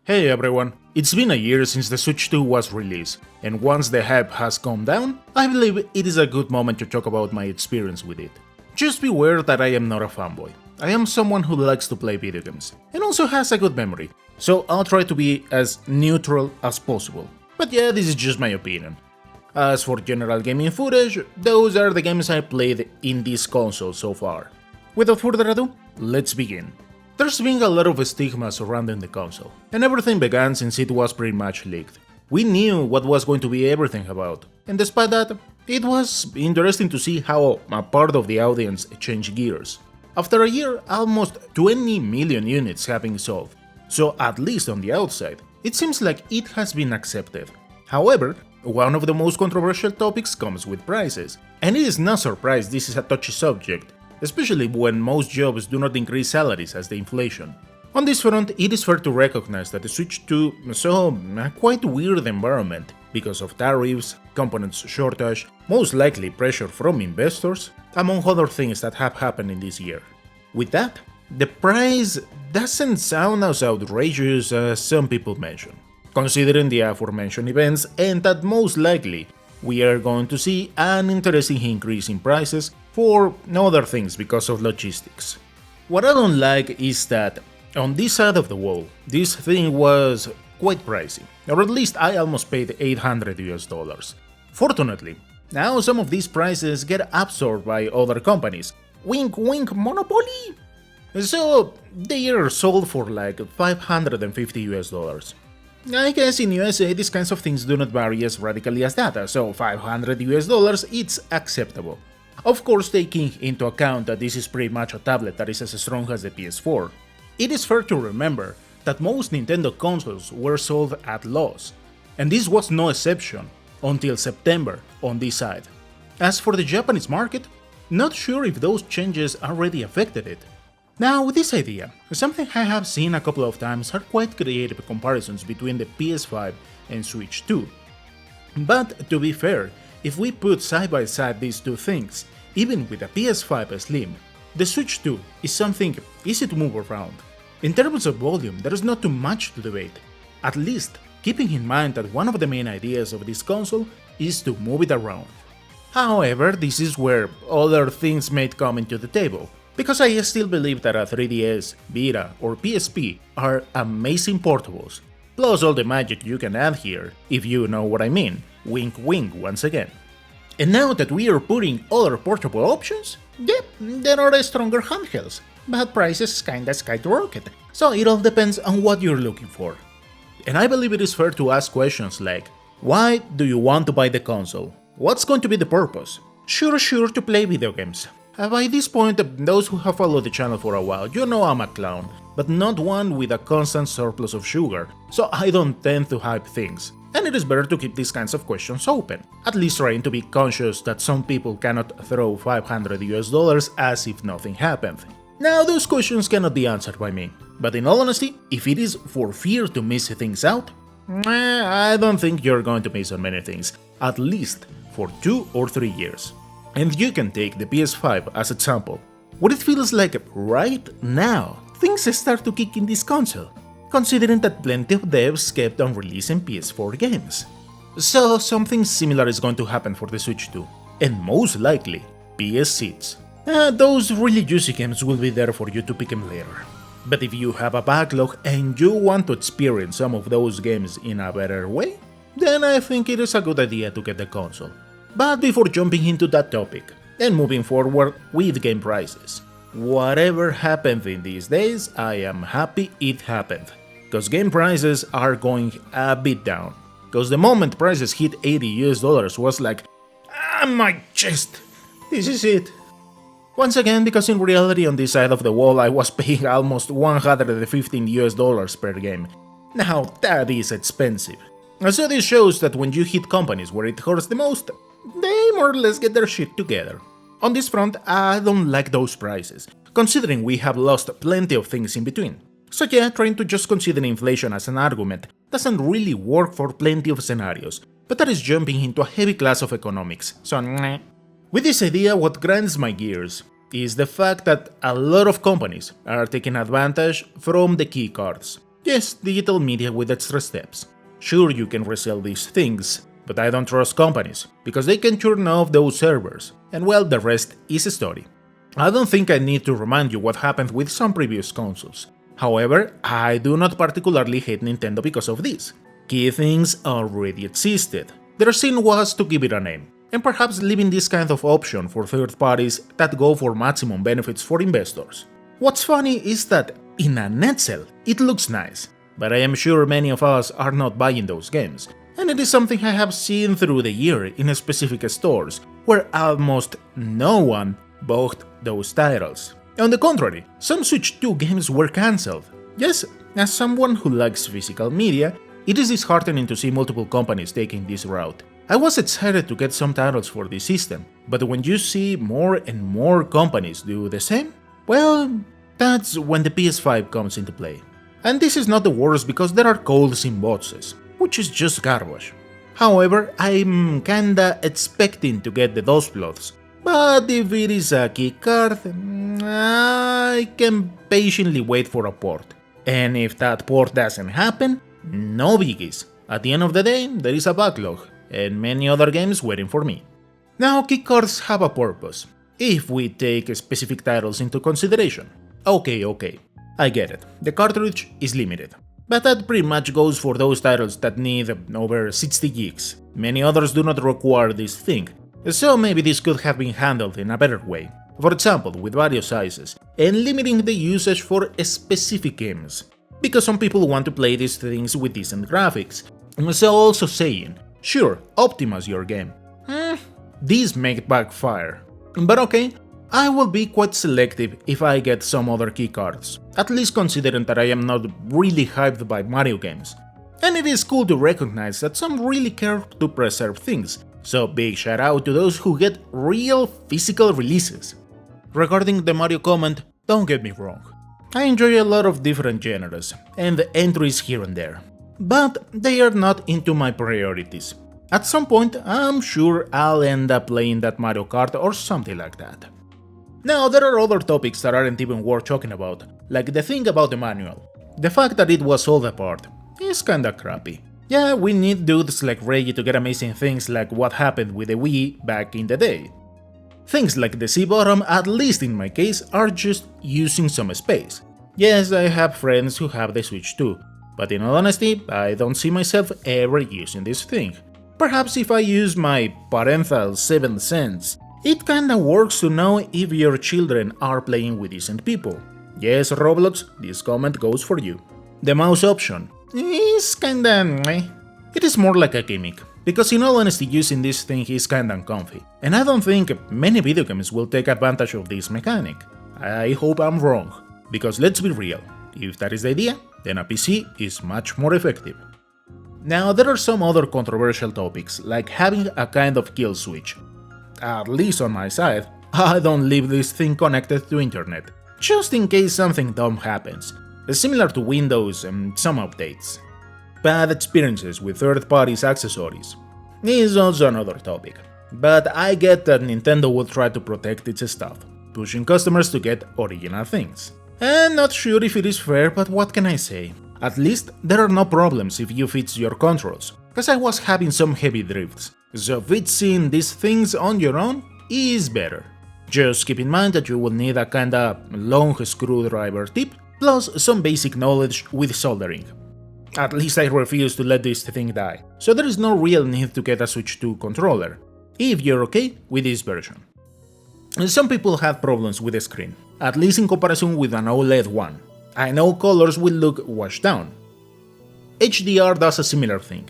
Hey everyone, it's been a year since the Switch 2 was released, and once the hype has calmed down, I believe it is a good moment to talk about my experience with it. Just beware that I am not a fanboy. I am someone who likes to play video games, and also has a good memory, so I'll try to be as neutral as possible. But yeah, this is just my opinion. As for general gaming footage, those are the games I played in this console so far. Without further ado, let's begin. There's been a lot of stigma surrounding the console, and everything began since it was pretty much leaked. We knew what was going to be everything about, and despite that, it was interesting to see how a part of the audience changed gears. After a year, almost 20 million units have been sold, so at least on the outside, it seems like it has been accepted. However, one of the most controversial topics comes with prices, and it is no surprise this is a touchy subject, especially when most jobs do not increase salaries as the inflation. On this front, it is fair to recognize that the Switch 2 saw a quite weird environment because of tariffs, components shortage, most likely pressure from investors, among other things that have happened in this year. With that, the price doesn't sound as outrageous as some people mention, considering the aforementioned events, and that most likely we are going to see an interesting increase in prices for other things because of logistics. What I don't like is that on this side of the wall, this thing was quite pricey, or at least I almost paid $800. Fortunately, now some of these prices get absorbed by other companies. Wink wink Monopoly! So they are sold for like $550. I guess in USA these kinds of things do not vary as radically as that, so $500 it's acceptable. Of course, taking into account that this is pretty much a tablet that is as strong as the PS4, it is fair to remember that most Nintendo consoles were sold at loss, and this was no exception until September on this side. As for the Japanese market, not sure if those changes already affected it. Now, with this idea, something I have seen a couple of times are quite creative comparisons between the PS5 and Switch 2. But to be fair, if we put side by side these two things, even with a PS5 Slim, the Switch 2 is something easy to move around. In terms of volume, there is not too much to debate, at least keeping in mind that one of the main ideas of this console is to move it around. However, this is where other things may come into the table, because I still believe that a 3DS, Vita or PSP are amazing portables, plus all the magic you can add here, if you know what I mean. Wink wink once again. And now that we are putting other portable options, yep, there are stronger handhelds, but prices kinda skyrocket, so it all depends on what you're looking for. And I believe it is fair to ask questions like, why do you want to buy the console? What's going to be the purpose? Sure to play video games. By this point, those who have followed the channel for a while, you know I'm a clown, but not one with a constant surplus of sugar, so I don't tend to hype things. And it is better to keep these kinds of questions open, at least trying to be conscious that some people cannot throw $500 as if nothing happened. Now, those questions cannot be answered by me, but in all honesty, if it is for fear to miss things out, I don't think you're going to miss on many things, at least for 2 or 3 years. And you can take the PS5 as example. What it feels like right now, things start to kick in this console, considering that plenty of devs kept on releasing PS4 games. So something similar is going to happen for the Switch 2, and most likely PS seats. Those really juicy games will be there for you to pick them later. But if you have a backlog and you want to experience some of those games in a better way, then I think it is a good idea to get the console. But before jumping into that topic, and moving forward with game prices, whatever happened in these days, I am happy it happened, cause game prices are going a bit down, cause the moment prices hit $80 was like, my chest, this is it. Once again, because in reality on this side of the wall I was paying almost $115 per game. Now that is expensive. So this shows that when you hit companies where it hurts the most, they more or less get their shit together. On this front, I don't like those prices, considering we have lost plenty of things in between. So yeah, trying to just consider inflation as an argument doesn't really work for plenty of scenarios, but that is jumping into a heavy class of economics, so meh. With this idea, what grinds my gears is the fact that a lot of companies are taking advantage from the key cards. Yes, digital media with extra steps. Sure, you can resell these things, but I don't trust companies, because they can turn off those servers, and well, the rest is a story. I don't think I need to remind you what happened with some previous consoles. However, I do not particularly hate Nintendo because of this. Key things already existed. Their sin was to give it a name, and perhaps leaving this kind of option for third parties that go for maximum benefits for investors. What's funny is that, in a nutshell, it looks nice, but I am sure many of us are not buying those games, and it is something I have seen through the year in specific stores, where almost no one bought those titles. On the contrary, some Switch 2 games were cancelled. Yes, as someone who likes physical media, it is disheartening to see multiple companies taking this route. I was excited to get some titles for this system, but when you see more and more companies do the same, well, that's when the PS5 comes into play. And this is not the worst because there are codes in boxes, which is just garbage. However, I'm kinda expecting to get the Dustbloods, but if it is a key card, I can patiently wait for a port. And if that port doesn't happen, no biggies. At the end of the day, there is a backlog, and many other games waiting for me. Now, key cards have a purpose, if we take specific titles into consideration. Okay, I get it, the cartridge is limited. But that pretty much goes for those titles that need over 60 gigs. Many others do not require this thing, so maybe this could have been handled in a better way. For example, with various sizes, and limiting the usage for specific games. Because some people want to play these things with decent graphics. So also saying, sure, optimize your game. This may backfire. But okay, I will be quite selective if I get some other keycards, at least considering that I am not really hyped by Mario games. And it is cool to recognize that some really care to preserve things, so big shout out to those who get real physical releases. Regarding the Mario comment, don't get me wrong. I enjoy a lot of different genres, and entries here and there, but they are not into my priorities. At some point, I'm sure I'll end up playing that Mario Kart or something like that. Now, there are other topics that aren't even worth talking about, like the thing about the manual. The fact that it was sold apart is kinda crappy. Yeah, we need dudes like Reggie to get amazing things like what happened with the Wii back in the day. Things like the C bottom, at least in my case, are just using some space. Yes, I have friends who have the Switch too, but in all honesty, I don't see myself ever using this thing. Perhaps if I use my parental 7th sense, it kinda works to know if your children are playing with decent people. Yes, Roblox, this comment goes for you. The mouse option is kinda meh. It is more like a gimmick, because in all honesty using this thing is kinda uncomfy, and I don't think many video games will take advantage of this mechanic. I hope I'm wrong, because let's be real, if that is the idea, then a PC is much more effective. Now there are some other controversial topics, like having a kind of kill switch. At least on my side, I don't leave this thing connected to internet, just in case something dumb happens, similar to Windows and some updates. Bad experiences with third-party accessories is also another topic, but I get that Nintendo will try to protect its stuff, pushing customers to get original things. I'm not sure if it is fair, but what can I say? At least there are no problems if you fix your controls, cause I was having some heavy drifts, so fixing these things on your own is better. Just keep in mind that you will need a kinda long screwdriver tip, plus some basic knowledge with soldering. At least I refuse to let this thing die, so there is no real need to get a Switch 2 controller, if you're okay with this version. Some people have problems with the screen, at least in comparison with an OLED one. I know colors will look washed down. HDR does a similar thing.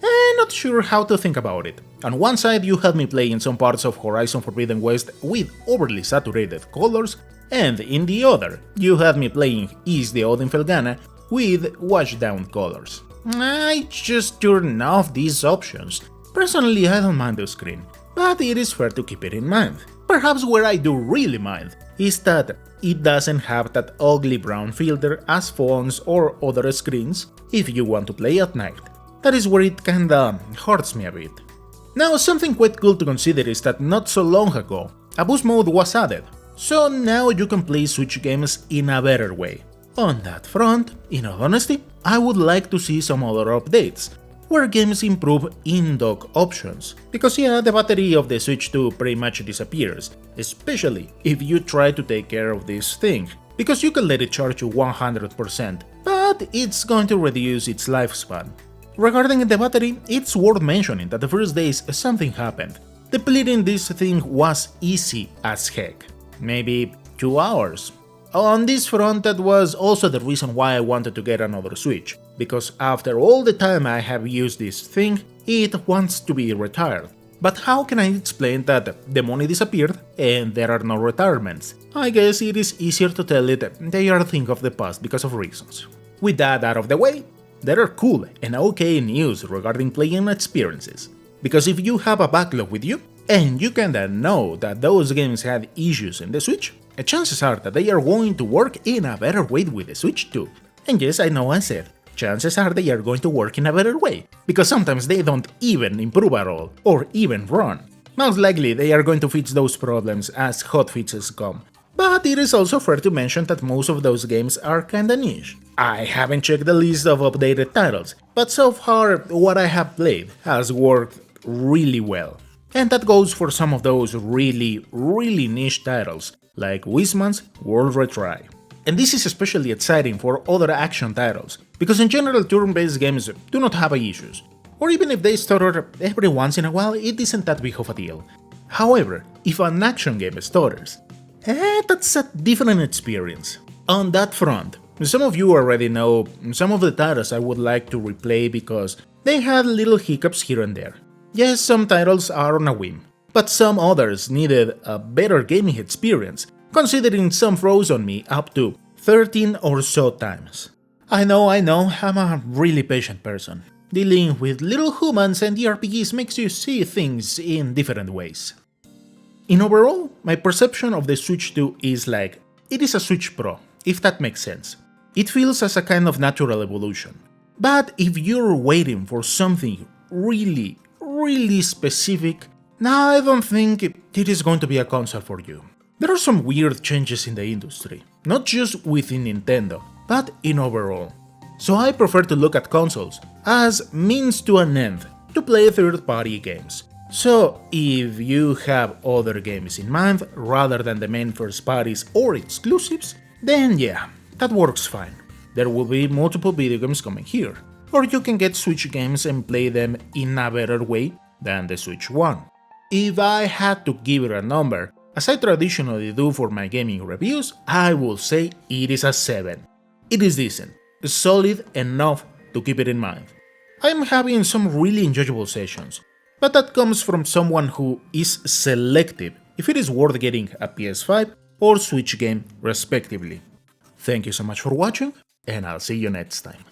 I'm not sure how to think about it. On one side you had me play in some parts of Horizon Forbidden West with overly saturated colors, and in the other, you had me playing Is the Odin Felgana with washed down colors. I just turn off these options. Personally, I don't mind the screen, but it is fair to keep it in mind. Perhaps where I do really mind is that it doesn't have that ugly brown filter as phones or other screens if you want to play at night. That is where it kinda hurts me a bit. Now, something quite cool to consider is that not so long ago, a boost mode was added, so now you can play Switch games in a better way. On that front, in all honesty, I would like to see some other updates, where games improve in-dock options, because yeah, the battery of the Switch 2 pretty much disappears, especially if you try to take care of this thing, because you can let it charge you 100%, but it's going to reduce its lifespan. Regarding the battery, it's worth mentioning that the first days something happened. Depleting this thing was easy as heck, maybe 2 hours. On this front, that was also the reason why I wanted to get another Switch, because after all the time I have used this thing, it wants to be retired. But how can I explain that the money disappeared and there are no retirements? I guess it is easier to tell it they are a thing of the past because of reasons. With that out of the way, there are cool and okay news regarding playing experiences. Because if you have a backlog with you, and you kinda know that those games had issues in the Switch, chances are that they are going to work in a better way with the Switch too. And yes, I know I said, chances are they are going to work in a better way, because sometimes they don't even improve at all, or even run. Most likely they are going to fix those problems as hotfixes come. But it is also fair to mention that most of those games are kinda niche. I haven't checked the list of updated titles, but so far what I have played has worked really well. And that goes for some of those really niche titles, like Wisman's World Retry. And this is especially exciting for other action titles, because in general turn-based games do not have issues, or even if they stutter every once in a while, it isn't that big of a deal. However, if an action game stutters, that's a different experience. On that front, some of you already know some of the titles I would like to replay because they had little hiccups here and there. Yes, some titles are on a whim, but some others needed a better gaming experience, considering some froze on me up to 13 or so times. I know, I'm a really patient person. Dealing with little humans and RPGs makes you see things in different ways. In overall, my perception of the Switch 2 is like, it is a Switch Pro, if that makes sense. It feels as a kind of natural evolution. But if you're waiting for something really specific, I don't think it is going to be a console for you. There are some weird changes in the industry, not just within Nintendo, but in overall. So I prefer to look at consoles as means to an end to play third-party games. So if you have other games in mind rather than the main first parties or exclusives, then yeah, that works fine. There will be multiple video games coming here. Or you can get Switch games and play them in a better way than the Switch One. If I had to give it a number, as I traditionally do for my gaming reviews, I would say it is a 7. It is decent, solid enough to keep it in mind. I am having some really enjoyable sessions, but that comes from someone who is selective if it is worth getting a PS5 or Switch game respectively. Thank you so much for watching, and I'll see you next time.